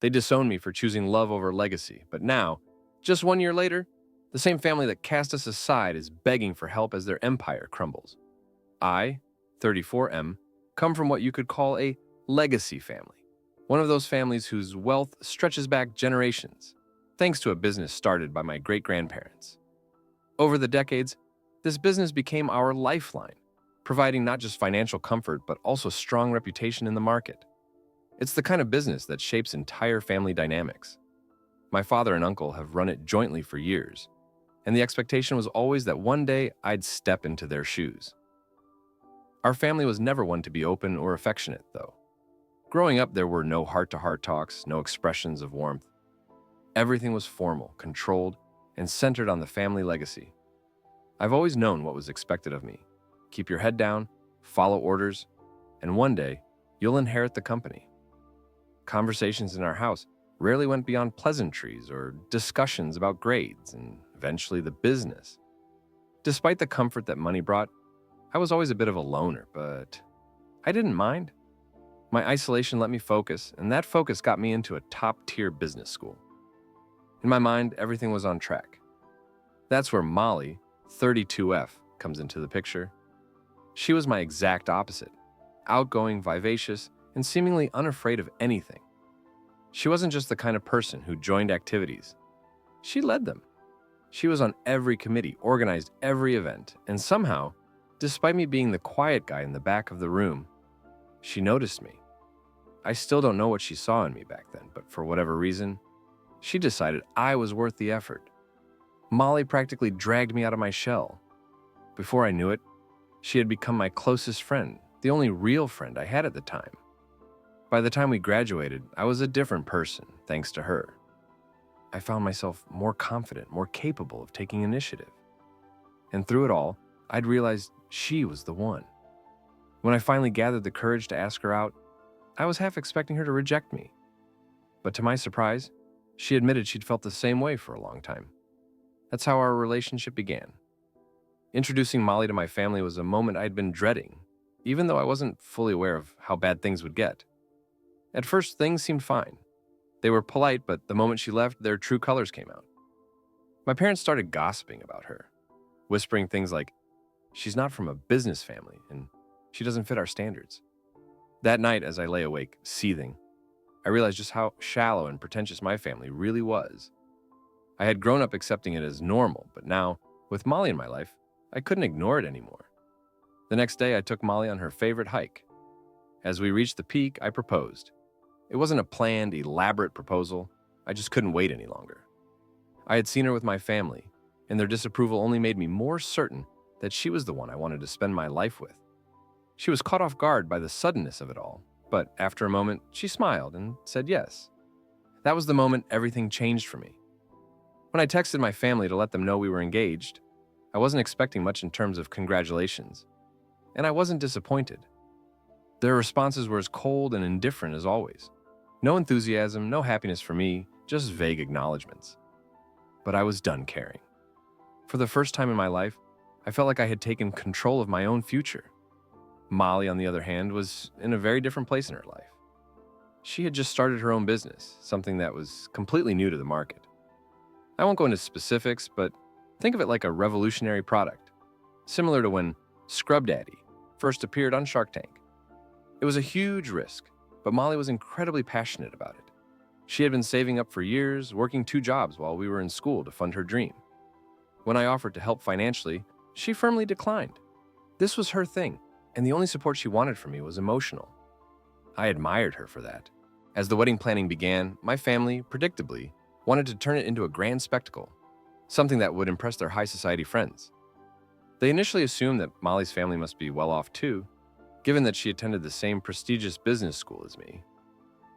They disowned me for choosing love over legacy, but now, just 1 year later, the same family that cast us aside is begging for help as their empire crumbles. I, 34M, come from what you could call a legacy family, one of those families whose wealth stretches back generations, thanks to a business started by my great-grandparents. Over the decades, this business became our lifeline, providing not just financial comfort but also strong reputation in the market. It's the kind of business that shapes entire family dynamics. My father and uncle have run it jointly for years, and the expectation was always that one day I'd step into their shoes. Our family was never one to be open or affectionate, though. Growing up, there were no heart-to-heart talks, no expressions of warmth. Everything was formal, controlled, and centered on the family legacy. I've always known what was expected of me. Keep your head down, follow orders, and one day, you'll inherit the company. Conversations in our house rarely went beyond pleasantries or discussions about grades and eventually the business. Despite the comfort that money brought, I was always a bit of a loner, but I didn't mind. My isolation let me focus, and that focus got me into a top-tier business school. In my mind, everything was on track. That's where Molly, 32F, comes into the picture. She was my exact opposite, outgoing, vivacious, and seemingly unafraid of anything. She wasn't just the kind of person who joined activities. She led them. She was on every committee, organized every event, and somehow, despite me being the quiet guy in the back of the room, she noticed me. I still don't know what she saw in me back then, but for whatever reason, she decided I was worth the effort. Molly practically dragged me out of my shell. Before I knew it, she had become my closest friend, the only real friend I had at the time. By the time we graduated, I was a different person, thanks to her. I found myself more confident, more capable of taking initiative. And through it all, I'd realized she was the one. When I finally gathered the courage to ask her out, I was half expecting her to reject me. But to my surprise, she admitted she'd felt the same way for a long time. That's how our relationship began. Introducing Molly to my family was a moment I'd been dreading, even though I wasn't fully aware of how bad things would get. At first, things seemed fine. They were polite, but the moment she left, their true colors came out. My parents started gossiping about her, whispering things like, "She's not from a business family, and she doesn't fit our standards." That night, as I lay awake, seething, I realized just how shallow and pretentious my family really was. I had grown up accepting it as normal, but now, with Molly in my life, I couldn't ignore it anymore. The next day, I took Molly on her favorite hike. As we reached the peak, I proposed. It wasn't a planned, elaborate proposal. I just couldn't wait any longer. I had seen her with my family, and their disapproval only made me more certain that she was the one I wanted to spend my life with. She was caught off guard by the suddenness of it all, but after a moment, she smiled and said yes. That was the moment everything changed for me. When I texted my family to let them know we were engaged, I wasn't expecting much in terms of congratulations, and I wasn't disappointed. Their responses were as cold and indifferent as always. No enthusiasm, no happiness for me, just vague acknowledgments. But I was done caring. For the first time in my life, I felt like I had taken control of my own future. Molly, on the other hand, was in a very different place in her life. She had just started her own business, something that was completely new to the market. I won't go into specifics, but think of it like a revolutionary product, similar to when Scrub Daddy first appeared on Shark Tank. It was a huge risk, but Molly was incredibly passionate about it. She had been saving up for years, working 2 jobs while we were in school to fund her dream. When I offered to help financially, she firmly declined. This was her thing, and the only support she wanted from me was emotional. I admired her for that. As the wedding planning began, my family, predictably, wanted to turn it into a grand spectacle, something that would impress their high society friends. They initially assumed that Molly's family must be well off too, given that she attended the same prestigious business school as me.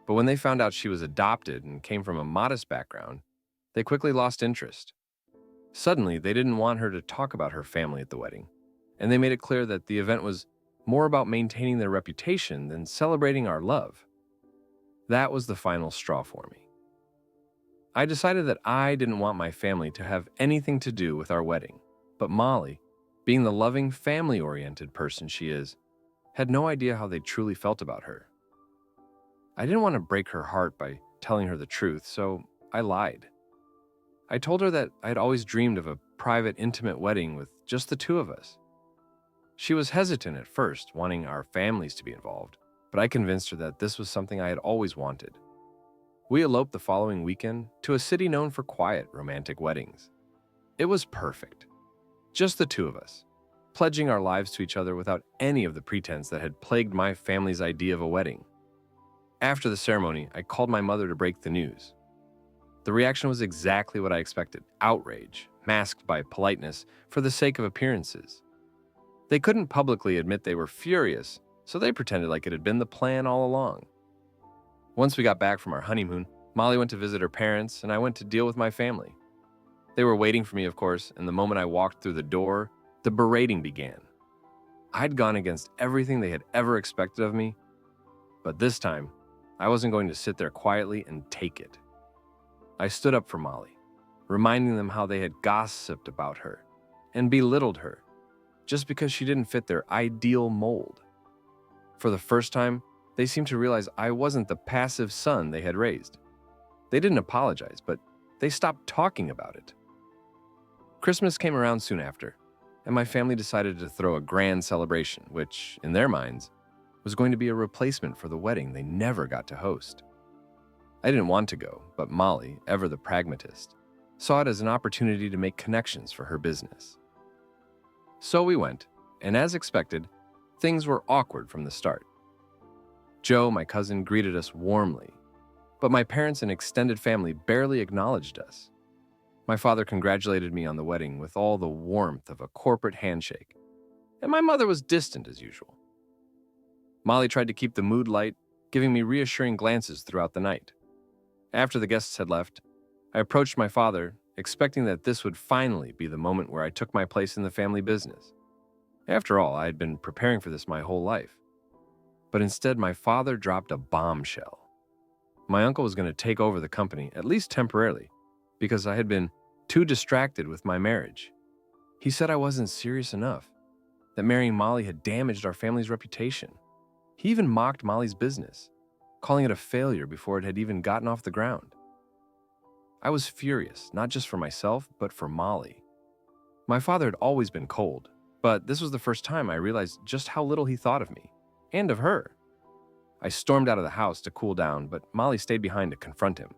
But when they found out she was adopted and came from a modest background, they quickly lost interest. Suddenly, they didn't want her to talk about her family at the wedding, and they made it clear that the event was more about maintaining their reputation than celebrating our love. That was the final straw for me. I decided that I didn't want my family to have anything to do with our wedding, but Molly, being the loving, family-oriented person she is, had no idea how they truly felt about her. I didn't want to break her heart by telling her the truth, so I lied. I told her that I had always dreamed of a private, intimate wedding with just the two of us. She was hesitant at first, wanting our families to be involved, but I convinced her that this was something I had always wanted. We eloped the following weekend to a city known for quiet, romantic weddings. It was perfect. Just the two of us, pledging our lives to each other without any of the pretense that had plagued my family's idea of a wedding. After the ceremony, I called my mother to break the news. The reaction was exactly what I expected: outrage, masked by politeness for the sake of appearances. They couldn't publicly admit they were furious, so they pretended like it had been the plan all along. Once we got back from our honeymoon, Molly went to visit her parents, and I went to deal with my family. They were waiting for me, of course, and the moment I walked through the door, the berating began. I'd gone against everything they had ever expected of me, but this time, I wasn't going to sit there quietly and take it. I stood up for Molly, reminding them how they had gossiped about her and belittled her just because she didn't fit their ideal mold. For the first time, they seemed to realize I wasn't the passive son they had raised. They didn't apologize, but they stopped talking about it. Christmas came around soon after, and my family decided to throw a grand celebration, which, in their minds, was going to be a replacement for the wedding they never got to host. I didn't want to go, but Molly, ever the pragmatist, saw it as an opportunity to make connections for her business. So we went, and as expected, things were awkward from the start. Joe, my cousin, greeted us warmly, but my parents and extended family barely acknowledged us. My father congratulated me on the wedding with all the warmth of a corporate handshake, and my mother was distant as usual. Molly tried to keep the mood light, giving me reassuring glances throughout the night. After the guests had left, I approached my father, expecting that this would finally be the moment where I took my place in the family business. After all, I had been preparing for this my whole life. But instead, my father dropped a bombshell. My uncle was going to take over the company, at least temporarily, because I had been too distracted with my marriage. He said I wasn't serious enough, that marrying Molly had damaged our family's reputation. He even mocked Molly's business, calling it a failure before it had even gotten off the ground. I was furious, not just for myself, but for Molly. My father had always been cold, but this was the first time I realized just how little he thought of me, and of her. I stormed out of the house to cool down, but Molly stayed behind to confront him.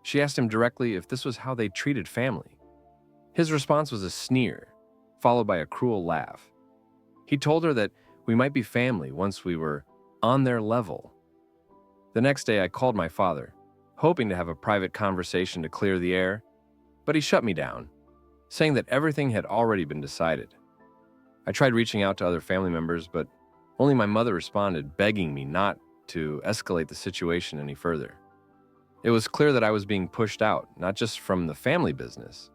She asked him directly if this was how they treated family. His response was a sneer, followed by a cruel laugh. He told her that we might be family once we were on their level. The next day, I called my father, hoping to have a private conversation to clear the air, but he shut me down, saying that everything had already been decided. I tried reaching out to other family members, but only my mother responded, begging me not to escalate the situation any further. It was clear that I was being pushed out, not just from the family business,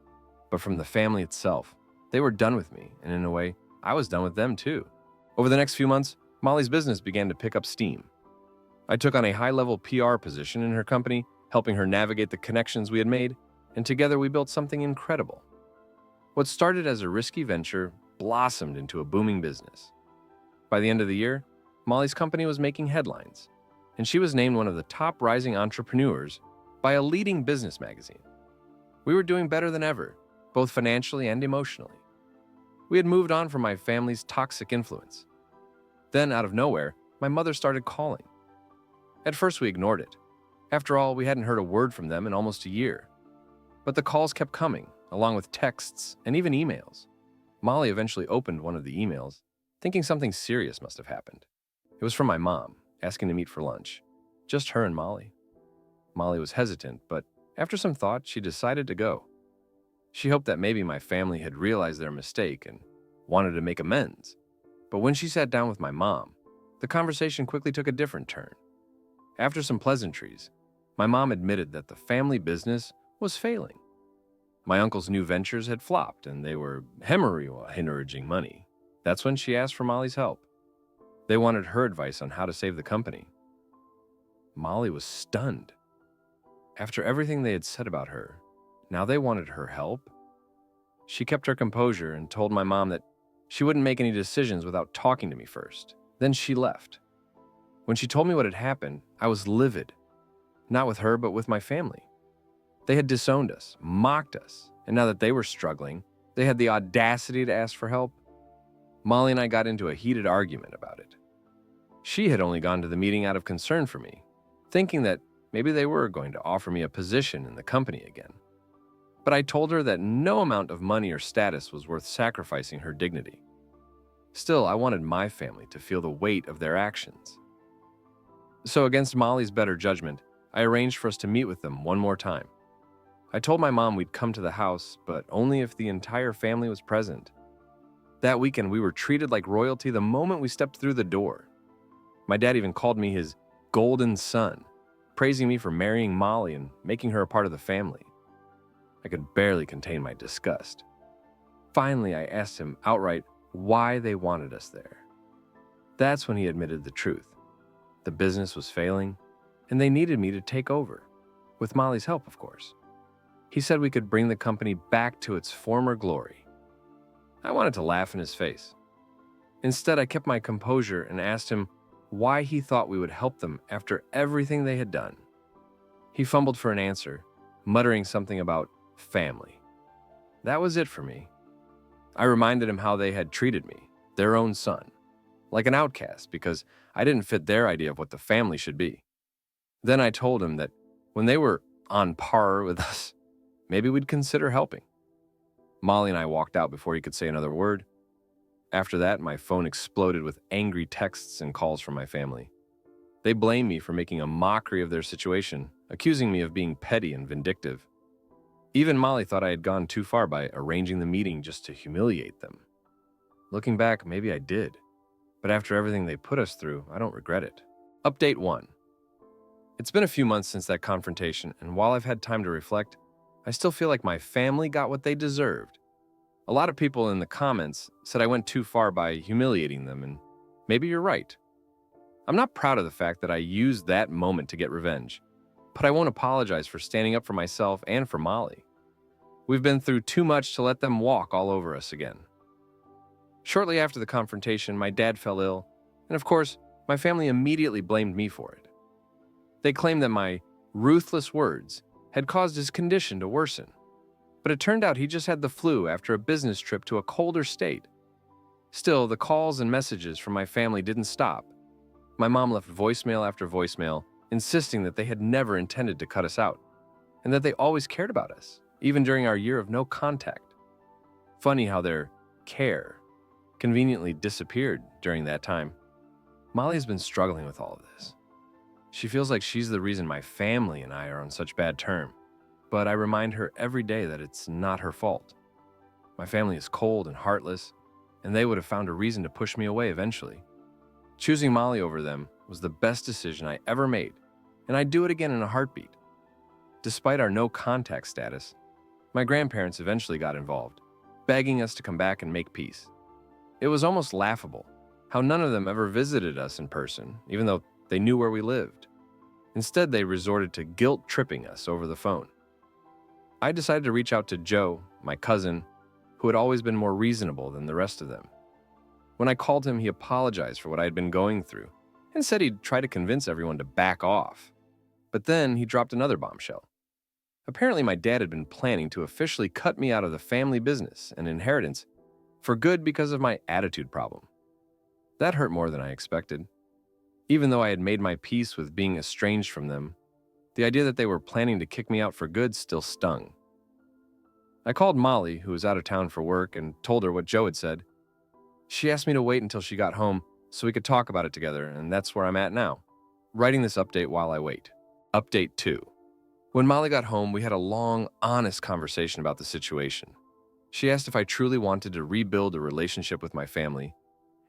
but from the family itself. They were done with me, and in a way, I was done with them too. Over the next few months, Molly's business began to pick up steam. I took on a high-level PR position in her company, helping her navigate the connections we had made, and together we built something incredible. What started as a risky venture blossomed into a booming business. By the end of the year, Molly's company was making headlines, and she was named one of the top rising entrepreneurs by a leading business magazine. We were doing better than ever, both financially and emotionally. We had moved on from my family's toxic influence. Then, out of nowhere, my mother started calling. At first, we ignored it. After all, we hadn't heard a word from them in almost a year. But the calls kept coming, along with texts and even emails. Molly eventually opened one of the emails, thinking something serious must have happened. It was from my mom, asking to meet for lunch. Just her and Molly. Molly was hesitant, but after some thought, she decided to go. She hoped that maybe my family had realized their mistake and wanted to make amends. But when she sat down with my mom, the conversation quickly took a different turn. After some pleasantries, my mom admitted that the family business was failing. My uncle's new ventures had flopped, and they were hemorrhaging money. That's when she asked for Molly's help. They wanted her advice on how to save the company. Molly was stunned. After everything they had said about her, now they wanted her help? She kept her composure and told my mom that she wouldn't make any decisions without talking to me first. Then she left. When she told me what had happened, I was livid. Not with her, but with my family. They had disowned us, mocked us, and now that they were struggling, they had the audacity to ask for help. Molly and I got into a heated argument about it. She had only gone to the meeting out of concern for me, thinking that maybe they were going to offer me a position in the company again. But I told her that no amount of money or status was worth sacrificing her dignity. Still, I wanted my family to feel the weight of their actions. So against Molly's better judgment, I arranged for us to meet with them one more time. I told my mom we'd come to the house, but only if the entire family was present. That weekend, we were treated like royalty the moment we stepped through the door. My dad even called me his golden son, praising me for marrying Molly and making her a part of the family. I could barely contain my disgust. Finally, I asked him outright why they wanted us there. That's when he admitted the truth. The business was failing, and they needed me to take over, with Molly's help, of course. He said we could bring the company back to its former glory. I wanted to laugh in his face. Instead, I kept my composure and asked him why he thought we would help them after everything they had done. He fumbled for an answer, muttering something about family. That was it for me. I reminded him how they had treated me, their own son, like an outcast because I didn't fit their idea of what the family should be. Then I told him that when they were on par with us, maybe we'd consider helping. Molly and I walked out before he could say another word. After that, my phone exploded with angry texts and calls from my family. They blamed me for making a mockery of their situation, accusing me of being petty and vindictive. Even Molly thought I had gone too far by arranging the meeting just to humiliate them. Looking back, maybe I did. But after everything they put us through, I don't regret it. Update 1. It's been a few months since that confrontation, and while I've had time to reflect, I still feel like my family got what they deserved. A lot of people in the comments said I went too far by humiliating them, and maybe you're right. I'm not proud of the fact that I used that moment to get revenge, but I won't apologize for standing up for myself and for Molly. We've been through too much to let them walk all over us again. Shortly after the confrontation, my dad fell ill, and of course, my family immediately blamed me for it. They claimed that my ruthless words had caused his condition to worsen, but it turned out he just had the flu after a business trip to a colder state. Still, the calls and messages from my family didn't stop. My mom left voicemail after voicemail, insisting that they had never intended to cut us out, and that they always cared about us, even during our year of no contact. Funny how their care conveniently disappeared during that time. Molly has been struggling with all of this. She feels like she's the reason my family and I are on such bad terms, but I remind her every day that it's not her fault. My family is cold and heartless, and they would have found a reason to push me away eventually. Choosing Molly over them was the best decision I ever made, and I'd do it again in a heartbeat. Despite our no contact status, my grandparents eventually got involved, begging us to come back and make peace. It was almost laughable how none of them ever visited us in person, even though they knew where we lived. Instead, they resorted to guilt-tripping us over the phone. I decided to reach out to Joe, my cousin, who had always been more reasonable than the rest of them. When I called him, he apologized for what I had been going through and said he'd try to convince everyone to back off. But then he dropped another bombshell. Apparently, my dad had been planning to officially cut me out of the family business and inheritance for good because of my attitude problem. That hurt more than I expected. Even though I had made my peace with being estranged from them, the idea that they were planning to kick me out for good still stung. I called Molly, who was out of town for work, and told her what Joe had said. She asked me to wait until she got home so we could talk about it together, and that's where I'm at now, writing this update while I wait. Update 2. When Molly got home, we had a long, honest conversation about the situation. She asked if I truly wanted to rebuild a relationship with my family,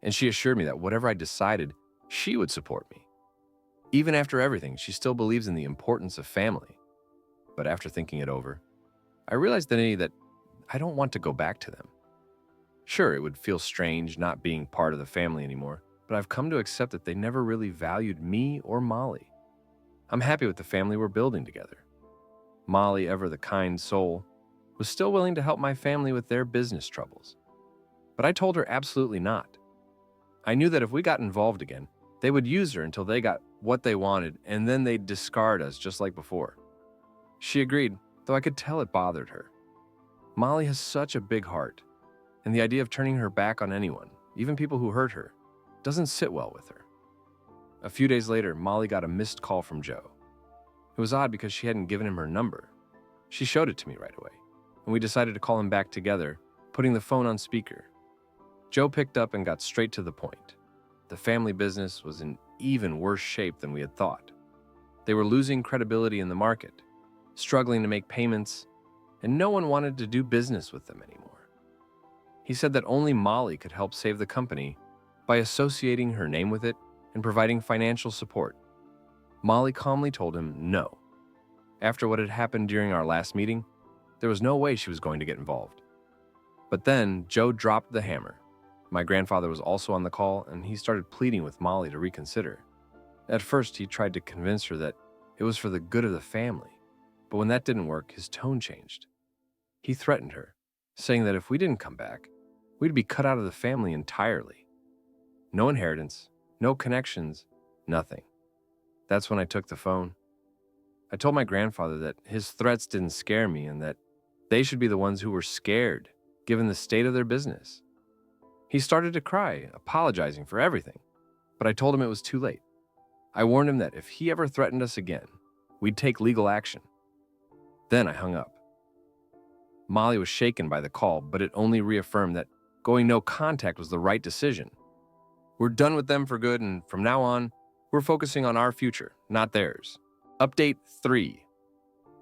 and she assured me that whatever I decided, she would support me. Even after everything, she still believes in the importance of family. But after thinking it over, I realized that I don't want to go back to them. Sure, it would feel strange not being part of the family anymore, but I've come to accept that they never really valued me or Molly. I'm happy with the family we're building together. Molly, ever the kind soul, was still willing to help my family with their business troubles. But I told her absolutely not. I knew that if we got involved again, they would use her until they got what they wanted, and then they'd discard us just like before. She agreed, though I could tell it bothered her. Molly has such a big heart, and the idea of turning her back on anyone, even people who hurt her, doesn't sit well with her. A few days later, Molly got a missed call from Joe. It was odd because she hadn't given him her number. She showed it to me right away, and we decided to call him back together, putting the phone on speaker. Joe picked up and got straight to the point. The family business was in even worse shape than we had thought. They were losing credibility in the market, struggling to make payments, and no one wanted to do business with them anymore. He said that only Molly could help save the company by associating her name with it and providing financial support. Molly calmly told him no. After what had happened during our last meeting, there was no way she was going to get involved. But then Joe dropped the hammer. My grandfather was also on the call, and he started pleading with Molly to reconsider. At first, he tried to convince her that it was for the good of the family, but when that didn't work, his tone changed. He threatened her, saying that if we didn't come back, we'd be cut out of the family entirely. No inheritance, no connections, nothing. That's when I took the phone. I told my grandfather that his threats didn't scare me and that they should be the ones who were scared, given the state of their business. He started to cry, apologizing for everything, but I told him it was too late. I warned him that if he ever threatened us again, we'd take legal action. Then I hung up. Molly was shaken by the call, but it only reaffirmed that going no contact was the right decision. We're done with them for good, and from now on, we're focusing on our future, not theirs. Update 3.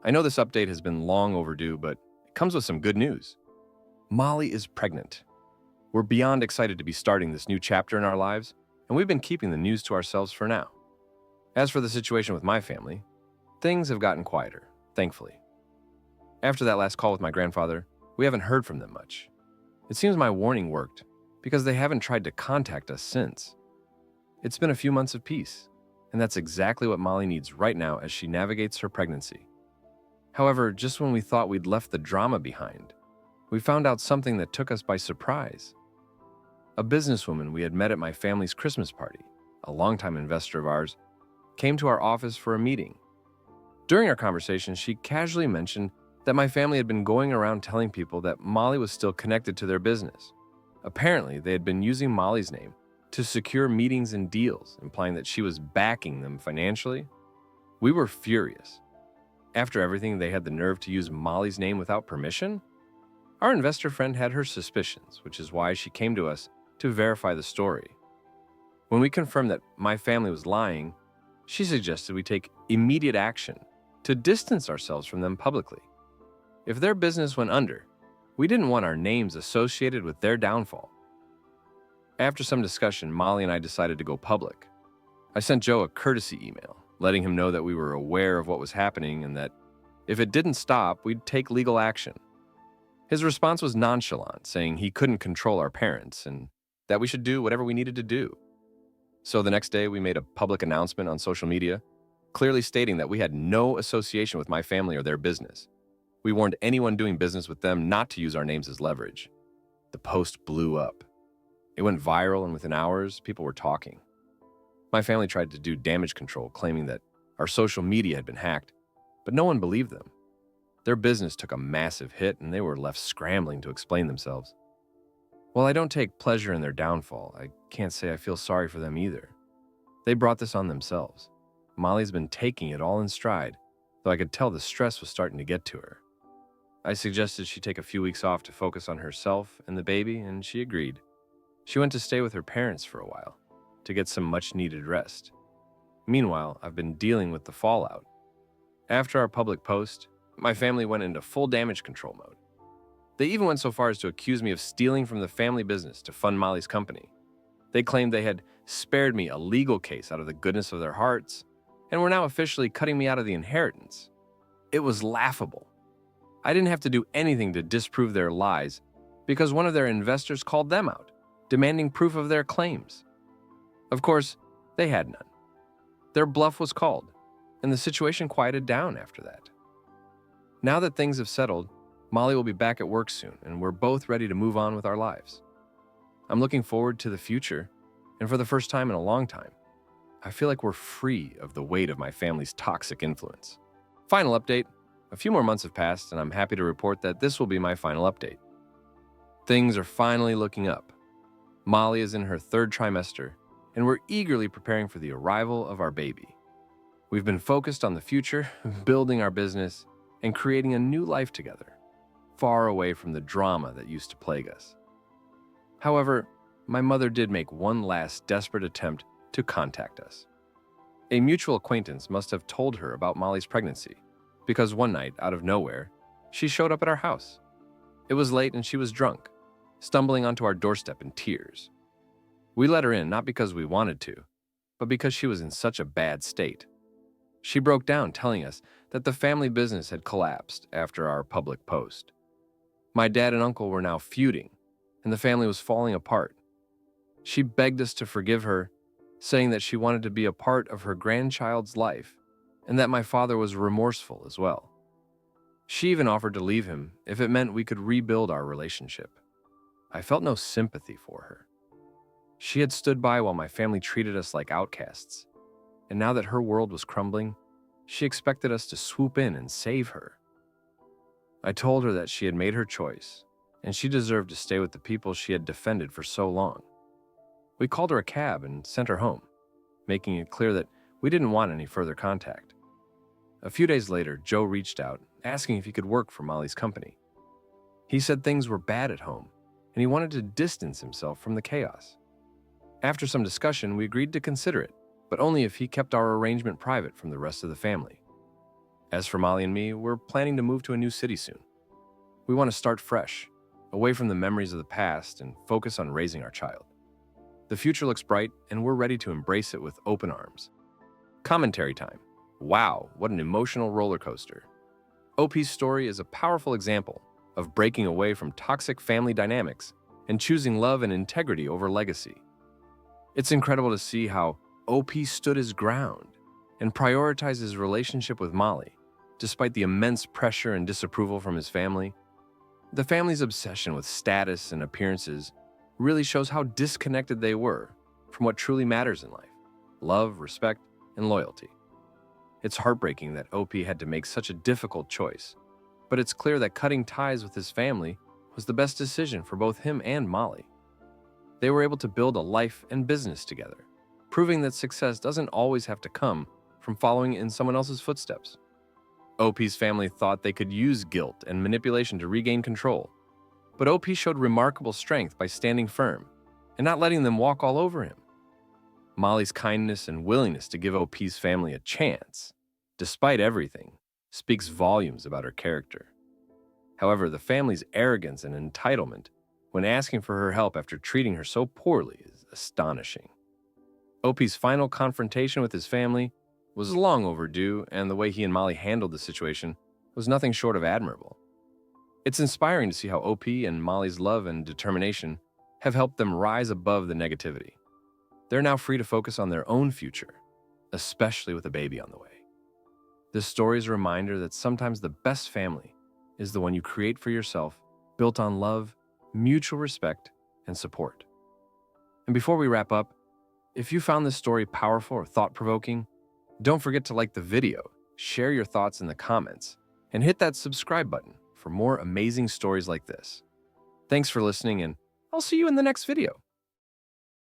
I know this update has been long overdue, but it comes with some good news. Molly is pregnant. We're beyond excited to be starting this new chapter in our lives, and we've been keeping the news to ourselves for now. As for the situation with my family, things have gotten quieter, thankfully. After that last call with my grandfather, we haven't heard from them much. It seems my warning worked, because they haven't tried to contact us since. It's been a few months of peace, and that's exactly what Molly needs right now as she navigates her pregnancy. However, just when we thought we'd left the drama behind, we found out something that took us by surprise. A businesswoman we had met at my family's Christmas party, a longtime investor of ours, came to our office for a meeting. During our conversation, she casually mentioned that my family had been going around telling people that Molly was still connected to their business. Apparently, they had been using Molly's name to secure meetings and deals, implying that she was backing them financially. We were furious. After everything, they had the nerve to use Molly's name without permission? Our investor friend had her suspicions, which is why she came to us to verify the story. When we confirmed that my family was lying, she suggested we take immediate action to distance ourselves from them publicly. If their business went under, we didn't want our names associated with their downfall. After some discussion, Molly and I decided to go public. I sent Joe a courtesy email, letting him know that we were aware of what was happening and that if it didn't stop, we'd take legal action. His response was nonchalant, saying he couldn't control our parents and that we should do whatever we needed to do. So the next day, we made a public announcement on social media, clearly stating that we had no association with my family or their business. We warned anyone doing business with them not to use our names as leverage. The post blew up. It went viral, and within hours, people were talking. My family tried to do damage control, claiming that our social media had been hacked, but no one believed them. Their business took a massive hit, and they were left scrambling to explain themselves. While I don't take pleasure in their downfall, I can't say I feel sorry for them either. They brought this on themselves. Molly's been taking it all in stride, though I could tell the stress was starting to get to her. I suggested she take a few weeks off to focus on herself and the baby, and she agreed. She went to stay with her parents for a while, to get some much-needed rest. Meanwhile, I've been dealing with the fallout. After our public post, my family went into full damage control mode. They even went so far as to accuse me of stealing from the family business to fund Molly's company. They claimed they had spared me a legal case out of the goodness of their hearts, and were now officially cutting me out of the inheritance. It was laughable. I didn't have to do anything to disprove their lies because one of their investors called them out, demanding proof of their claims. Of course, they had none. Their bluff was called, and the situation quieted down after that. Now that things have settled, Molly will be back at work soon, and we're both ready to move on with our lives. I'm looking forward to the future, and for the first time in a long time, I feel like we're free of the weight of my family's toxic influence. Final update. A few more months have passed, and I'm happy to report that this will be my final update. Things are finally looking up. Molly is in her third trimester, and we're eagerly preparing for the arrival of our baby. We've been focused on the future, building our business, and creating a new life together, far away from the drama that used to plague us. However, my mother did make one last desperate attempt to contact us. A mutual acquaintance must have told her about Molly's pregnancy, because one night, out of nowhere, she showed up at our house. It was late and she was drunk, stumbling onto our doorstep in tears. We let her in not because we wanted to, but because she was in such a bad state. She broke down telling us that the family business had collapsed after our public post. My dad and uncle were now feuding, and the family was falling apart. She begged us to forgive her, saying that she wanted to be a part of her grandchild's life and that my father was remorseful as well. She even offered to leave him if it meant we could rebuild our relationship. I felt no sympathy for her. She had stood by while my family treated us like outcasts, and now that her world was crumbling, she expected us to swoop in and save her. I told her that she had made her choice, and she deserved to stay with the people she had defended for so long. We called her a cab and sent her home, making it clear that we didn't want any further contact. A few days later, Joe reached out, asking if he could work for Molly's company. He said things were bad at home, and he wanted to distance himself from the chaos. After some discussion, we agreed to consider it, but only if he kept our arrangement private from the rest of the family. As for Molly and me, we're planning to move to a new city soon. We want to start fresh, away from the memories of the past, and focus on raising our child. The future looks bright, and we're ready to embrace it with open arms. Commentary time. Wow, what an emotional roller coaster. OP's story is a powerful example of breaking away from toxic family dynamics and choosing love and integrity over legacy. It's incredible to see how OP stood his ground and prioritized his relationship with Molly, despite the immense pressure and disapproval from his family. The family's obsession with status and appearances really shows how disconnected they were from what truly matters in life: love, respect, and loyalty. It's heartbreaking that OP had to make such a difficult choice, but it's clear that cutting ties with his family was the best decision for both him and Molly. They were able to build a life and business together, proving that success doesn't always have to come from following in someone else's footsteps. OP's family thought they could use guilt and manipulation to regain control, but OP showed remarkable strength by standing firm and not letting them walk all over him. Molly's kindness and willingness to give OP's family a chance, despite everything, speaks volumes about her character. However, the family's arrogance and entitlement when asking for her help after treating her so poorly is astonishing. OP's final confrontation with his family was long overdue, and the way he and Molly handled the situation was nothing short of admirable. It's inspiring to see how OP and Molly's love and determination have helped them rise above the negativity. They're now free to focus on their own future, especially with a baby on the way. This story is a reminder that sometimes the best family is the one you create for yourself, built on love, mutual respect, and support. And before we wrap up, if you found this story powerful or thought-provoking, don't forget to like the video, share your thoughts in the comments, and hit that subscribe button for more amazing stories like this. Thanks for listening, and I'll see you in the next video.